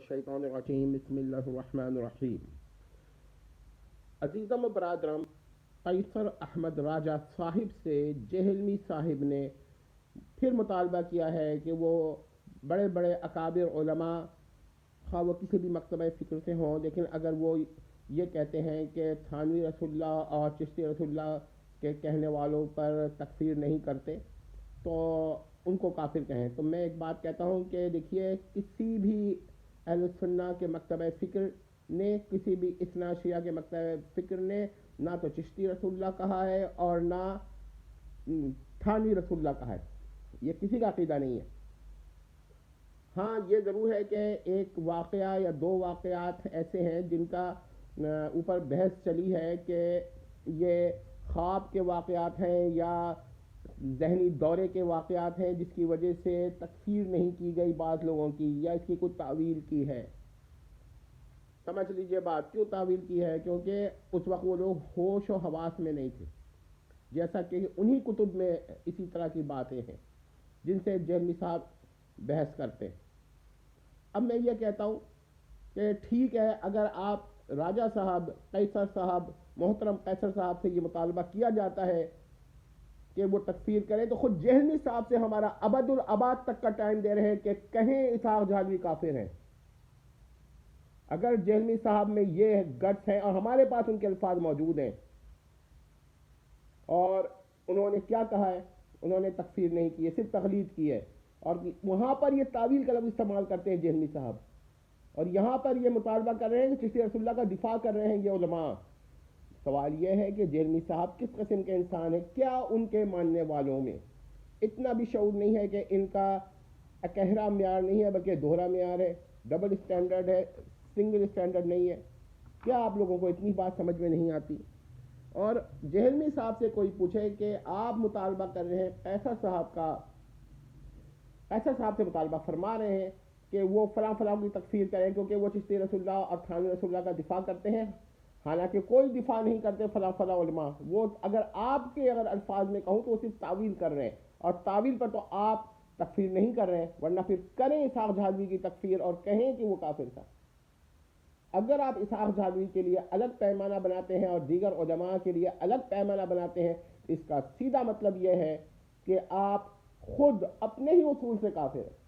الشیطان الرجیم بسم اللہ الرحمن الرحیم. عزیزم و برادرم، قیصر احمد راجہ صاحب سے جہلمی صاحب نے پھر مطالبہ کیا ہے کہ وہ بڑے بڑے اکابر علماء، خواہ وہ کسی بھی مکتبہ فکر سے ہوں، لیکن اگر وہ یہ کہتے ہیں کہ تھانوی رسول اللہ اور چشتی رسول اللہ کے کہنے والوں پر تکفیر نہیں کرتے تو ان کو کافر کہیں. تو میں ایک بات کہتا ہوں کہ دیکھیے، کسی بھی اہل سنہ کے مکتبہ فکر نے، کسی بھی اثنا شیعہ کے مکتبہ فکر نے نہ تو چشتی رسول اللہ کہا ہے اور نہ تھانوی رسول اللہ کہا ہے. یہ کسی کا عقیدہ نہیں ہے. ہاں یہ ضرور ہے کہ ایک واقعہ یا دو واقعات ایسے ہیں جن کا اوپر بحث چلی ہے کہ یہ خواب کے واقعات ہیں یا ذہنی دورے کے واقعات ہیں جس کی وجہ سے تکفیر نہیں کی گئی بعض لوگوں کی، یا اس کی کوئی تعویل کی ہے. سمجھ لیجئے بات کیوں تعویل کی ہے، کیونکہ اس وقت وہ لوگ ہوش و حواس میں نہیں تھے، جیسا کہ انہی کتب میں اسی طرح کی باتیں ہیں جن سے جہلمی صاحب بحث کرتے ہیں. اب میں یہ کہتا ہوں کہ ٹھیک ہے، اگر آپ راجہ صاحب، قیصر صاحب، محترم قیصر صاحب سے یہ مطالبہ کیا جاتا ہے کہ وہ تکفیر کریں، تو خود جہلمی صاحب سے ہمارا ابد الاباد تک کا ٹائم دے رہے ہیں کہ کہیں اسحاق جھالوی کافر ہیں. اگر جہلمی صاحب میں یہ گٹس ہیں، اور ہمارے پاس ان کے الفاظ موجود ہیں، اور انہوں نے کیا کہا ہے، انہوں نے تکفیر نہیں کی ہے، صرف تغلیظ کی ہے، اور وہاں پر یہ تعویل کا لفظ استعمال کرتے ہیں جہلمی صاحب، اور یہاں پر یہ مطالبہ کر رہے ہیں کہ چشتی رسول اللہ کا دفاع کر رہے ہیں یہ علماء. سوال یہ ہے کہ جہلمی صاحب کس قسم کے انسان ہیں؟ کیا ان کے ماننے والوں میں اتنا بھی شعور نہیں ہے کہ ان کا اکہرا معیار نہیں ہے بلکہ دوہرا معیار ہے، ڈبل اسٹینڈرڈ ہے، سنگل اسٹینڈرڈ نہیں ہے؟ کیا آپ لوگوں کو اتنی بات سمجھ میں نہیں آتی؟ اور جہلمی صاحب سے کوئی پوچھے کہ آپ مطالبہ کر رہے ہیں قیصر صاحب کا، قیصر صاحب سے مطالبہ فرما رہے ہیں کہ وہ فلاں فلاں کی تکفیر کریں کیونکہ وہ چشتی رسول اللہ اور تھانوی رسول اللہ کا دفاع کرتے ہیں، حالانکہ کوئی دفاع نہیں کرتے فلاں فلاں علماء. وہ اگر آپ کے الفاظ میں کہوں تو وہ صرف تعویل کر رہے ہیں، اور تعویل پر تو آپ تکفیر نہیں کر رہے ہیں، ورنہ پھر کریں اسحاق جھالوی کی تکفیر اور کہیں کہ وہ کافر تھا. اگر آپ اسحاق جھالوی کے لیے الگ پیمانہ بناتے ہیں اور دیگر علماء کے لیے الگ پیمانہ بناتے ہیں، اس کا سیدھا مطلب یہ ہے کہ آپ خود اپنے ہی اصول سے کافر ہیں.